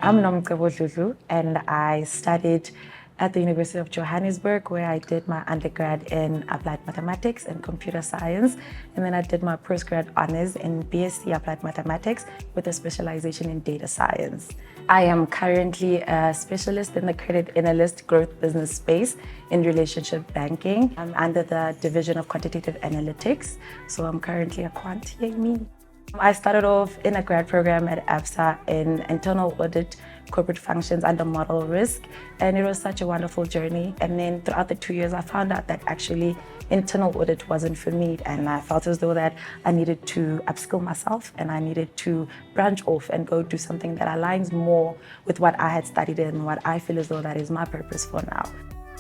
I'm Nomcebo Dludlu, and I studied at the University of Johannesburg, where I did my undergrad in applied mathematics and computer science. And then I did my postgrad honors in BSc applied mathematics with a specialization in data science. I am currently a specialist in the credit analyst growth business space in relationship banking. I'm under the division of quantitative analytics, so I'm currently a quant. Yay me. I started off in a grad program at ABSA in internal audit corporate functions under model risk, and it was such a wonderful journey. And then throughout the 2 years, I found out that actually internal audit wasn't for me, and I felt as though that I needed to upskill myself and I needed to branch off and go do something that aligns more with what I had studied and what I feel as though that is my purpose for now.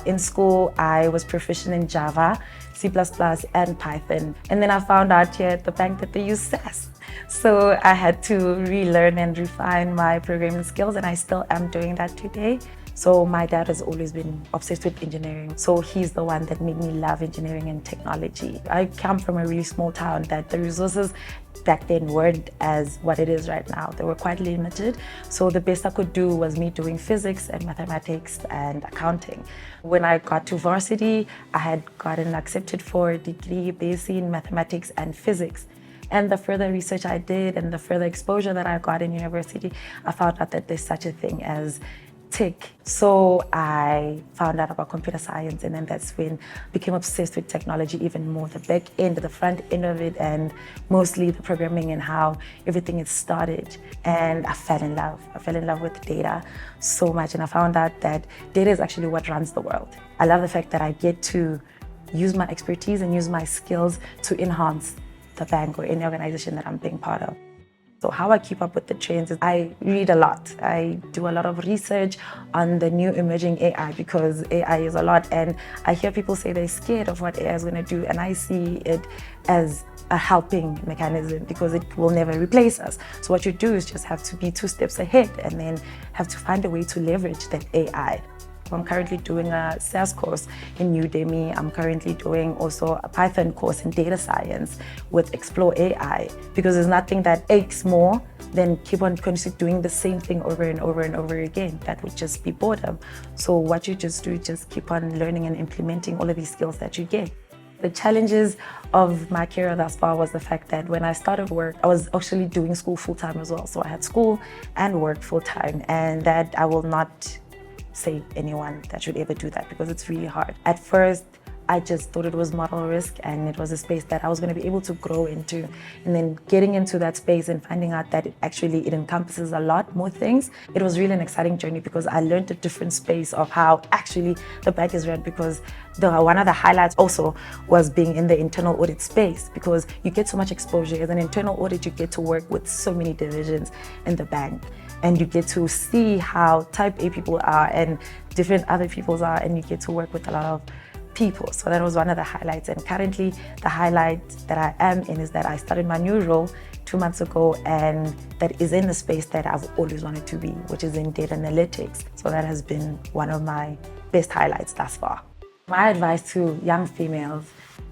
In school, I was proficient in Java, C++, and Python. And then I found out here at the bank that they use SAS. So I had to relearn and refine my programming skills, and I still am doing that today. So my dad has always been obsessed with engineering. So he's the one that made me love engineering and technology. I come from a really small town that the resources back then weren't as what it is right now. They were quite limited. So the best I could do was me doing physics and mathematics and accounting. When I got to varsity, I had gotten accepted for a degree based in mathematics and physics. And the further research I did and the further exposure that I got in university, I found out that there's such a thing as tech. So I found out about computer science, and then that's when I became obsessed with technology even more, the back end, the front end of it, and mostly the programming and how everything is started. And I fell in love. I fell in love with data so much, and I found out that data is actually what runs the world. I love the fact that I get to use my expertise and use my skills to enhance the bank or any organization that I'm being part of. So how I keep up with the trends is I read a lot. I do a lot of research on the new emerging AI, because AI is a lot, and I hear people say they're scared of what AI is going to do, and I see it as a helping mechanism because it will never replace us. So what you do is just have to be 2 steps ahead and then have to find a way to leverage that AI. I'm currently doing a SAS course in Udemy. I'm currently doing also a Python course in data science with Explore AI, because there's nothing that aches more than keep on continuously doing the same thing over and over and over again. That would just be boredom. So what you just do is just keep on learning and implementing all of these skills that you get. The challenges of my career thus far was the fact that when I started work, I was actually doing school full-time as well. So I had school and work full-time, and that I will not say anyone that should ever do that, because it's really hard. At first, I just thought it was model risk, and it was a space that I was going to be able to grow into. And then getting into that space and finding out that it encompasses a lot more things, it was really an exciting journey, because I learned a different space of how actually the bank is run. Because one of the highlights also was being in the internal audit space, because you get so much exposure. As an internal audit, you get to work with so many divisions in the bank, and you get to see how type A people are and different other peoples are, and you get to work with a lot of people. So that was one of the highlights. And currently the highlight that I am in is that I started my new role 2 months ago, and that is in the space that I've always wanted to be, which is in data analytics. So that has been one of my best highlights thus far. My advice to young females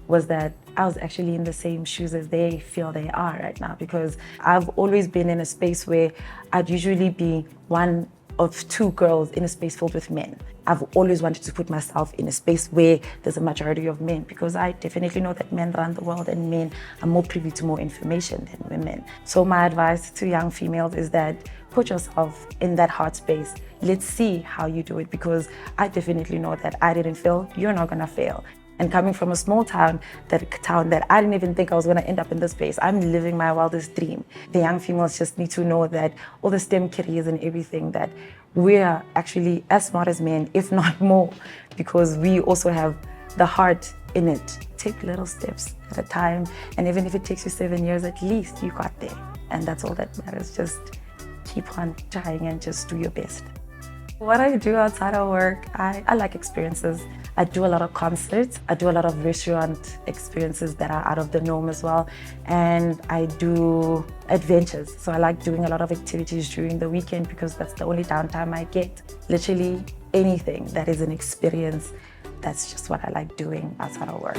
was that I was actually in the same shoes as they feel they are right now, because I've always been in a space where I'd usually be one of 2 girls in a space filled with men. I've always wanted to put myself in a space where there's a majority of men, because I definitely know that men run the world and men are more privy to more information than women. So my advice to young females is that put yourself in that hard space. Let's see how you do it, because I definitely know that I didn't fail, you're not gonna fail. And coming from a small town that I didn't even think I was going to end up in this space, I'm living my wildest dream. The young females just need to know that all the STEM careers and everything, that we're actually as smart as men, if not more, because we also have the heart in it. Take little steps at a time, and even if it takes you 7 years, at least you got there. And that's all that matters. Just keep on trying and just do your best. What I do outside of work, I like experiences. I do a lot of concerts. I do a lot of restaurant experiences that are out of the norm as well. And I do adventures. So I like doing a lot of activities during the weekend, because that's the only downtime I get. Literally anything that is an experience, that's just what I like doing outside of work.